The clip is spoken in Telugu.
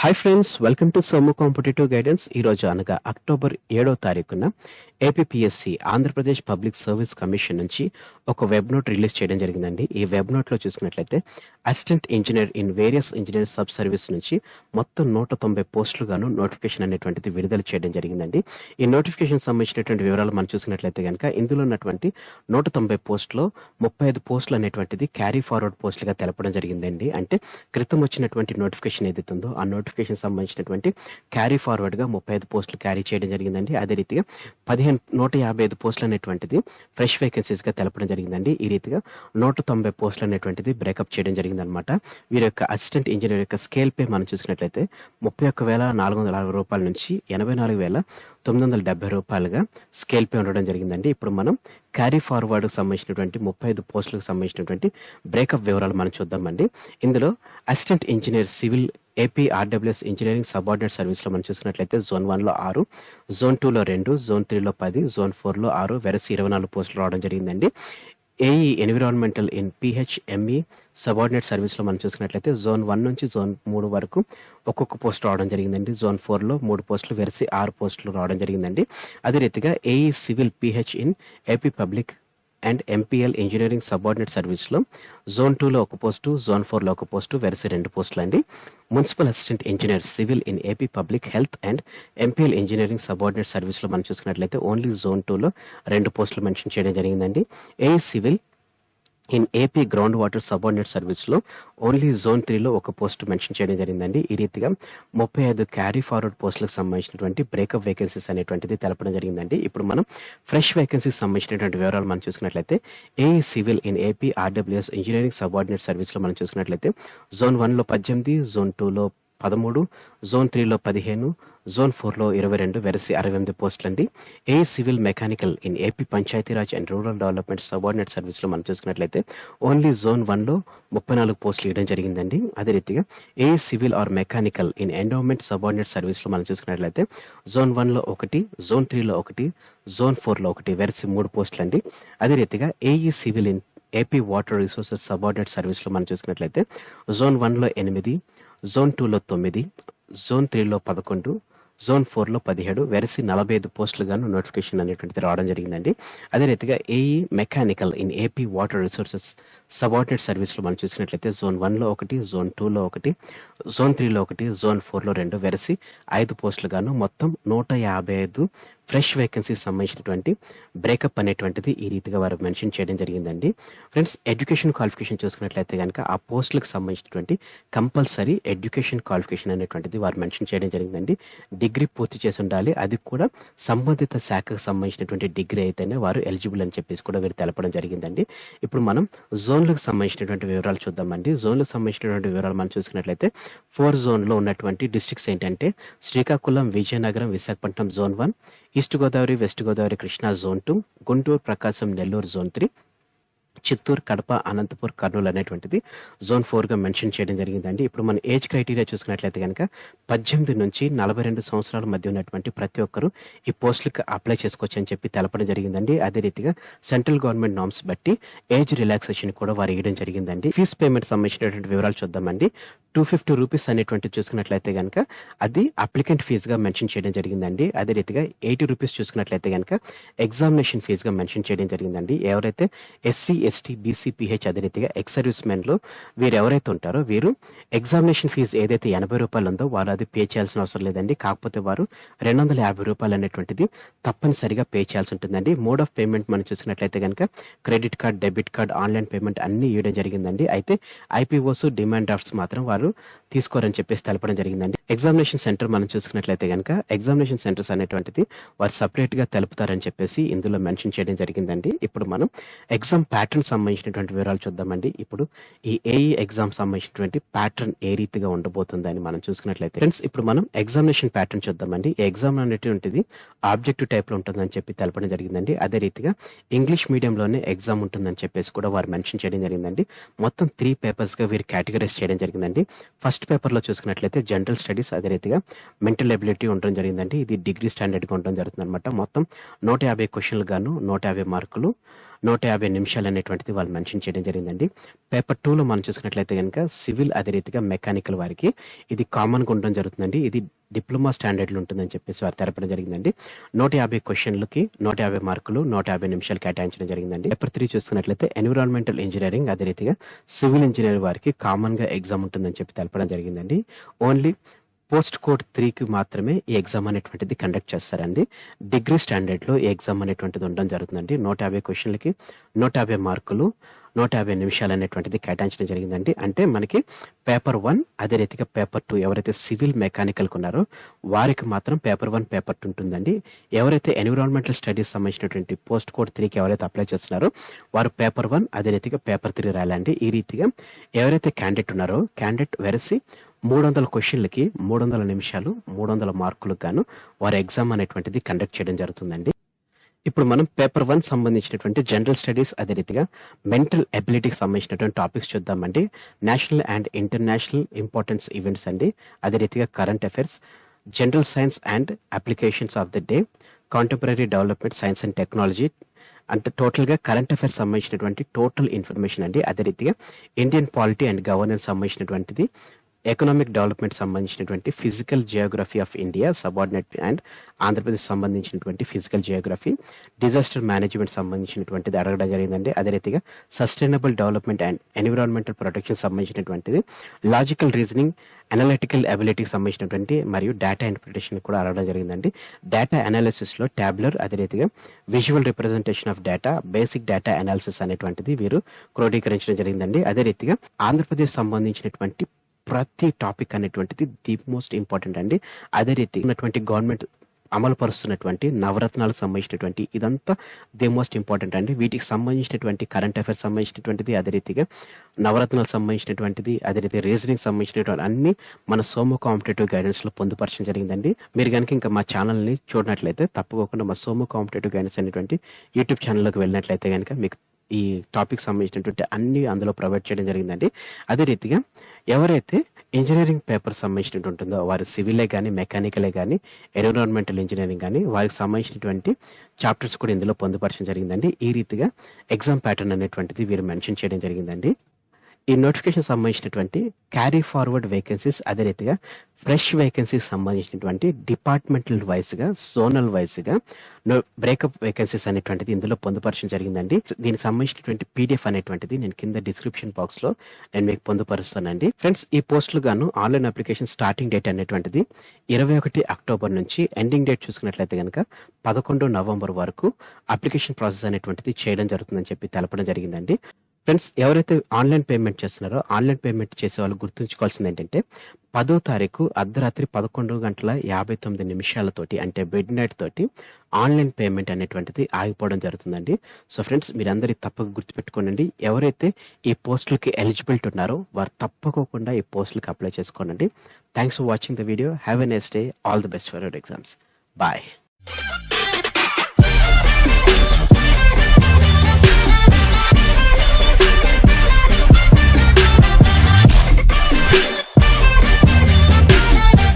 Hi friends, welcome to Somu competitive guidance. ఈ రోజు అనగా అక్టోబర్ 7వ తారీఖున APPSC Andhra Pradesh public service commission నుంచి ఒక వెబ్ నోట్ రిలీజ్ చేయడం జరిగిందండి. ఈ వెబ్ నోట్లో చూసుకున్నట్లయితే assistant engineer in various engineer sub service నుంచి మొత్తం 190 పోస్టులు గాను నోటిఫికేషన్ అనేటువంటిది విడుదల చేయడం జరిగిందండి. ఈ నోటిఫికేషన్ సంబంధించినటువంటి వివరాలు మనం చూసినట్లయితే కనుక ఇందులో ఉన్నటువంటి 190 పోస్టులో 35 పోస్టులు అనేటువంటిది క్యారీ ఫార్వర్డ్ పోస్టులుగా తెలపడం జరిగిందండి. అంటే క్రితం వచ్చినటువంటి నోటిఫికేషన్ ఏదైతే ఉందో ఆ నోటిఫికేషన్ సంబంధించినటువంటి క్యారీ ఫార్వర్డ్ గా 35 పోస్టులు క్యారీ చేయడం జరిగిందండి. అదే రీతిగా 155 పోస్టులు అనేటువంటిది ఫ్రెష్ వేకెన్సీస్ గా తెలపడం జరిగిందండి. ఈ రీతిగా 190 పోస్టులు అనేటువంటిది బ్రేకప్ చేయడం జరిగింది అనమాట. వీరి యొక్క అసిస్టెంట్ ఇంజనీర్ యొక్క స్కేల్ పే మనం చూసినట్లయితే 31,460 రూపాయల నుంచి 84,970 రూపాయలుగా స్కేల్ పే ఉండడం జరిగిందండి. ఇప్పుడు మనం క్యారీ ఫార్వర్డ్ సంబంధించినటువంటి 35 పోస్టులకు సంబంధించినటువంటి బ్రేకప్ వివరాలు మనం చూద్దామండి. ఇందులో assistant engineer civil AP RWS engineering subordinate సర్వీస్లో మనం చూసుకున్నట్లయితే జోన్ 1లో 6, జోన్ 2లో 2, జోన్ 3లో 10, జోన్ 4లో 6 వెరసి 24 పోస్టులు రావడం జరిగిందండి. ఏఈ ఎన్విరాన్మెంటల్ ఇన్ పిహెచ్ఎంఈ సబార్డినేట్ సర్వీస్లో మనం చూసుకున్నట్లయితే జోన్ 1 నుంచి జోన్ 3 వరకు ఒక్కొక్క పోస్ట్ రావడం జరిగిందండి. జోన్ 4లో 3 పోస్టులు వెరసి 6 పోస్టులు రావడం జరిగిందండి. అదే రీతిగా AE civil pH in AP public and MPL engineering subordinate సర్వీస్లో జోన్ 2లో ఒక పోస్టు, జోన్ 4లో ఒక పోస్టు వెరసి 2 పోస్టులు అండి. Municipal assistant engineer civil in AP public health and MPL engineering subordinate సర్వీస్లో మనం చూసుకున్నట్లయితే ఓన్లీ జోన్ 2లో 2 పోస్టులు మెన్షన్ చేయడం జరిగిందండి. AE civil in AP ground water subordinate సర్వీస్లో ఓన్లీ జోన్ 3లో ఒక పోస్ట్ మెన్షన్ చేయడం జరిగిందండి. ఈ రీతిగా 35 క్యారీ ఫార్వర్డ్ పోస్టులకు సంబంధించినటువంటి బ్రేకప్ వేకెన్సీస్ అనేటువంటిది తెలపడం జరిగిందండి. ఇప్పుడు మనం ఫ్రెష్ వేకెన్సీస్ సంబంధించినటువంటి వివరాలు మనం చూసుకున్నట్లయితే AE civil in AP RWS engineering subordinate సర్వీస్లో మనం చూసుకున్నట్లయితే జోన్ 1లో 18, జోన్ 2లో 13, జోన్ 3లో 15, జోన్ 4లో 22 వెరసి 68 పోస్టులు అండి. A civil mechanical in AP Panchayati Raj and rural development subordinate సర్వీస్లో మనం చూసుకున్నట్లయితే ఓన్లీ జోన్ 1లో 34 పోస్టులు ఇవ్వడం జరిగిందండి. అదే రీతిగా A civil or mechanical in endowment subordinate సర్వీస్లో మనం చూసుకున్నట్లయితే జోన్ 1లో 1, జోన్ 3లో 1, జోన్ 4లో 1 వెరసి 3 పోస్టులు అండి. అదే రీతిగా AE civil in AP water resources subordinate సర్వీస్లో మనం చూసుకున్నట్లయితే జోన్ 1లో 8, జోన్ 2లో 9, జోన్ 3లో 11, జోన్ 4లో 17 వెరసి 45 పోస్టులు గాను నోటిఫికేషన్ అనేటువంటిది రావడం జరిగిందండి. అదే రీతిగా AE mechanical in AP water resources subordinate సర్వీస్లో మనం చూసినట్లయితే జోన్ 1లో 1, జోన్ 2లో 1, జోన్ 3లో 1, జోన్ 4లో 2 వెరసి 5 పోస్టులు గాను మొత్తం 155 ఫ్రెష్ వేకెన్సీస్ సంబంధించినటువంటి బ్రేకప్ అనేటువంటిది ఈ రీతిగా వారు మెన్షన్ చేయడం జరిగిందండి. ఫ్రెండ్స్, ఎడ్యుకేషన్ క్వాలిఫికేషన్ చూసుకున్నట్లయితే కనుక ఆ పోస్టులకు సంబంధించినటువంటి కంపల్సరీ ఎడ్యుకేషన్ క్వాలిఫికేషన్ అనేటువంటిది వారు మెన్షన్ చేయడం జరిగిందండి. డిగ్రీ పూర్తి చేసి ఉండాలి, అది కూడా సంబంధిత శాఖకు సంబంధించినటువంటి డిగ్రీ అయితేనే వారు ఎలిజిబుల్ అని చెప్పేసి కూడా వీరు తెలపడం జరిగిందండి. ఇప్పుడు మనం జోన్లకు సంబంధించినటువంటి వివరాలు చూద్దామండి. జోన్లకు సంబంధించినటువంటి వివరాలు మనం చూసుకున్నట్లయితే 4 జోన్లో ఉన్నటువంటి డిస్ట్రిక్ట్స్ ఏంటంటే Srikakulam, Vizianagaram, Visakhapatnam zone 1, east Godavari, west Godavari, Krishna zone 2, Guntur, Prakasam, Nellore zone 3, Chittoor, Kadapa, Anantapur, Kurnool అనేటువంటిది జోన్ 4గా మెన్షన్ చేయడం జరిగిందండి. ఇప్పుడు మన ఏజ్ క్రైటీరియా చూసుకున్నట్లయితే కనుక 18 నుంచి 42 సంవత్సరాల మధ్య ఉన్నటువంటి ప్రతి ఒక్కరూ ఈ పోస్టులకు అప్లై చేసుకోవచ్చు అని చెప్పి తెలపడం జరిగిందండి. అదే రీతిగా సెంట్రల్ గవర్నమెంట్ నామ్స్ బట్టి ఏజ్ రిలాక్సేషన్ కూడా వారు ఇవ్వడం జరిగిందండి. ఫీజ్ పేమెంట్ సంబంధించినటువంటి వివరాలు చూద్దామండి. 250 రూపీస్ అనేటువంటి చూసుకున్నట్లయితే కనుక అది అప్లికెంట్ ఫీజుగా మెన్షన్ చేయడం జరిగిందండి. అదే రీతిగా 80 రూపీస్ చూసుకున్నట్లయితే కనుక ఎగ్జామినేషన్ ఫీజుగా మెన్షన్ చేయడం జరిగిందండి. ఎవరైతే ఎస్సీ, ఎస్టీ, బీసీ, పిహెచ్ అదే రీతిగా ఎక్స్ సర్వీస్ మెన్లు వీరు ఎవరైతే ఉంటారో వీరు ఎగ్జామినేషన్ ఫీజు ఏదైతే 80 రూపాయలు ఉందో వారు అది పే చేయాల్సిన అవసరం లేదండి. కాకపోతే వారు 250 రూపాయలు అనేటువంటిది తప్పనిసరిగా పే చేయాల్సి ఉంటుందండి. మోడ్ ఆఫ్ పేమెంట్ మనం చూసినట్లయితే కనుక credit card, debit card, online payment అన్ని ఇవ్వడం జరిగిందండి. అయితే ఐపీఓస్, డిమాండ్ డ్రాఫ్ట్స్ మాత్రం వారు తీసుకోరని చెప్పేసి తెలపడం జరిగిందండి. ఎగ్జామినేషన్ సెంటర్ మనం చూసుకున్నట్లయితే కనుక ఎగ్జామినేషన్ సెంటర్స్ అనేటువంటిది వారు సపరేట్ గా తెలుపుతారని చెప్పేసి ఇందులో మెన్షన్ చేయడం జరిగిందండి. ఇప్పుడు మనం ఎగ్జామ్ ప్యాటర్న్ సంబంధించినటువంటి వివరాలు చూద్దామండి. ఇప్పుడు ఈ ఏఈ ఎగ్జామ్ సంబంధించినటువంటి ప్యాటర్న్ ఏ రీతిగా ఉండబోతుందని మనం చూసుకున్నట్లయితే ఫ్రెండ్స్, ఇప్పుడు మనం ఎగ్జామినేషన్ ప్యాటర్న్ చూద్దామండి. ఈ ఎగ్జామ్ అనేటువంటిది ఆబ్జెక్టివ్ టైప్ లో ఉంటుందని చెప్పి తెలపడం జరిగిందండి. అదే రీతిగా ఇంగ్లీష్ మీడియంలోనే ఎగ్జామ్ ఉంటుందని చెప్పేసి కూడా వారు మెన్షన్ చేయడం జరిగిందండి. మొత్తం 3 పేపర్స్ గా వీరు కేటగరైజ్ చేయడం జరిగిందండి. ఫస్ట్ పేపర్ లో చూసుకున్నట్లయితే జనరల్ స్టడీస్, అదే రీతిగా మెంటల్ ఎబిలిటీ ఉండడం జరిగిందండి. ఇది డిగ్రీ స్టాండర్డ్ గా ఉండడం జరుగుతుంది అనమాట. మొత్తం 150 క్వశ్చన్లు గాను 150 మార్కులు. 150 నిమిషాలు అనేటువంటిది వాళ్ళు మెన్షన్ చేయడం జరిగిందండి. పేపర్ 2లో మనం చూసుకున్నట్లయితే గనుక సివిల్ అదే రీతిగా మెకానికల్ వారికి ఇది కామన్‌గా ఉండడం జరుగుతుందండి. ఇది డిప్లొమా స్టాండర్డ్‌లో ఉంటుందని చెప్పేసి వారు తెలపడం జరిగిందండి. 150 క్వెషన్‌లకి 150 మార్కులు, 150 నిమిషాలు కేటాయించడం జరిగిందండి. పేపర్ 3 చూసుకున్నట్లయితే ఎన్విరాన్మెంటల్ ఇంజినీరింగ్ అదే రీతిగా సివిల్ ఇంజినీర్ వారికి కామన్‌గా ఎగ్జామ్ ఉంటుందని చెప్పి తెలపడం జరిగిందండి. ఓన్లీ పోస్ట్ కోడ్ 3కి మాత్రమే ఈ ఎగ్జామ్ అనేటువంటిది కండక్ట్ చేస్తారండి. డిగ్రీ స్టాండర్డ్‌లో ఈ ఎగ్జామ్ అనేటువంటిది ఉండడం జరుగుతుందండి. 150 క్వెషన్‌లకి 150 మార్కులు, 150 నిమిషాలు అనేటువంటిది కేటాయించడం జరిగిందండి. అంటే మనకి పేపర్ 1 అదే రీతిగా పేపర్ 2 ఎవరైతే సివిల్ మెకానికల్‌కి ఉన్నారో వారికి మాత్రం పేపర్ 1, పేపర్ 2 ఉంటుందండి. ఎవరైతే ఎన్విరాన్మెంటల్ స్టడీస్ సంబంధించినటువంటి పోస్ట్ కోడ్ 3కి ఎవరైతే అప్లై చేస్తున్నారో వారు పేపర్ 1 అదే రీతిగా పేపర్ 3 రాయాలండి. ఈ రీతిగా ఎవరైతే క్యాండిడేట్ ఉన్నారో క్యాండిడేట్ వెరసి 300 క్వెషన్‌లకి 300 నిమిషాలు, 300 మార్కులకు గాను వారి ఎగ్జామ్ అనేటువంటిది కండక్ట్ చేయడం జరుగుతుందండి. ఇప్పుడు మనం పేపర్ 1 సంబంధించినటువంటి జనరల్ స్టడీస్ అదే రీతిగా మెంటల్ ఎబిలిటీకి సంబంధించినటువంటి టాపిక్స్ చూద్దామండి. National and international importance events అండి. అదే రీతిగా current affairs, general science and applications of the day, contemporary development science and technology అంటే టోటల్‌గా కరెంట్ అఫైర్స్ సంబంధించినటువంటి టోటల్ ఇన్ఫర్మేషన్ అండి. అదే రీతిగా ఇండియన్ పాలిటీ అండ్ గవర్నెన్స్ సంబంధించినటువంటిది, ఎకనామిక్ డెవలప్మెంట్ సంబంధించినటువంటి physical Geography of India subordinate and Andhra Pradesh సంబంధించినటువంటి ఫిజికల్ జియోగ్రఫీ, డిజాస్టర్ మేనేజ్మెంట్ సంబంధించినటువంటిది అడగడం జరిగిందండి. అదే రీతిగా sustainable development and environmental protection సంబంధించినటువంటిది, లాజికల్ రీజనింగ్, అనలిటికల్ అబిలిటీకి సంబంధించినటువంటి మరియు డేటా ఇంటర్ప్రిటేషన్ కూడా అడగడం జరిగిందండి. డేటా అనాలిసిస్లో ట్యాబ్లర్ అదే రీతిగా visual representation of data, basic data analysis అనేటువంటిది వీరు క్రోడీకరించడం జరిగిందండి. అదే రీతిగా ఆంధ్రప్రదేశ్ సంబంధించినటువంటి ప్రతి టాపిక్ అనేటువంటిది ది మోస్ట్ ఇంపార్టెంట్ అండి. అదే రీతి ఉన్నటువంటి గవర్నమెంట్ అమలు పరుస్తున్నటువంటి నవరత్నాలకు సంబంధించినటువంటి ఇదంతా ది మోస్ట్ ఇంపార్టెంట్ అండి. వీటికి సంబంధించినటువంటి కరెంట్ అఫైర్స్ సంబంధించినటువంటిది, అదే రీతిగా నవరత్నాలకు సంబంధించినటువంటిది, అదే రీతి రీజనింగ్ సంబంధించినటువంటి అన్ని మన సోము కాంపిటేటివ్ గైడెన్స్లో పొందుపరచడం జరిగిందండి. మీరు కనుక ఇంకా మా ఛానల్ని చూడనట్లయితే తప్పకుండా మా సోము కాంపిటేటివ్ గైడెన్స్ అనేటువంటి యూట్యూబ్ ఛానల్లోకి వెళ్ళినట్లయితే కనుక మీకు ఈ టాపిక్ సంబంధించినటువంటి అన్ని అందులో ప్రొవైడ్ చేయడం జరిగిందండి. అదే రీతిగా ఎవరైతే ఇంజనీరింగ్ పేపర్ సంబంధించినట్టు ఉంటుందో వారు సివిలే కానీ, మెకానికలే కానీ, ఎన్విరాన్మెంటల్ ఇంజనీరింగ్ కానీ వారికి సంబంధించినటువంటి చాప్టర్స్ కూడా ఇందులో పొందుపరచడం జరిగిందండి. ఈ రీతిగా ఎగ్జామ్ ప్యాటర్న్ అనేటువంటిది వీరు మెన్షన్ చేయడం జరిగిందండి. ఈ నోటిఫికేషన్ సంబంధించినటువంటి క్యారీ ఫార్వర్డ్ వేకెన్సీస్ అదే రీతిగా ఫ్రెష్ వేకెన్సీస్ సంబంధించినటువంటి డిపార్ట్మెంటల్ వైజ్గా, జోనల్ వైజ్గా బ్రేకప్ వేకెన్సీస్ అనేటువంటిది ఇందులో పొందుపరచడం జరిగిందండి. దీనికి సంబంధించినటువంటి పీడిఎఫ్ అనేటువంటిది నేను కింద డిస్క్రిప్షన్ బాక్స్ లో నేను మీకు పొందుపరుస్తానండి. ఫ్రెండ్స్, ఈ పోస్టులు గాను ఆన్లైన్ అప్లికేషన్ స్టార్టింగ్ డేట్ అనేటువంటిది 21 అక్టోబర్ నుంచి ఎండింగ్ డేట్ చూసుకున్నట్లయితే కనుక 11 నవంబర్ వరకు అప్లికేషన్ ప్రాసెస్ అనేటువంటిది చేయడం జరుగుతుందని చెప్పి తెలపడం జరిగిందండి. ఫ్రెండ్స్, ఎవరైతే ఆన్లైన్ పేమెంట్ చేస్తున్నారో ఆన్లైన్ పేమెంట్ చేసే వాళ్ళు గుర్తుంచుకోవాల్సింది ఏంటంటే 10వ తారీఖు అర్ధరాత్రి 11:59 అంటే మిడ్ నైట్ తోటి ఆన్లైన్ పేమెంట్ అనేటువంటిది ఆగిపోవడం జరుగుతుందండి. సో ఫ్రెండ్స్, మీరందరి తప్పక గుర్తుపెట్టుకోండి. ఎవరైతే ఈ పోస్టులకి ఎలిజిబిలిటీ ఉన్నారో వారు తప్పకోకుండా ఈ పోస్టులకి అప్లై చేసుకోండి. Thanks for watching the video. Have a nice day. All the best for your exams. Bye.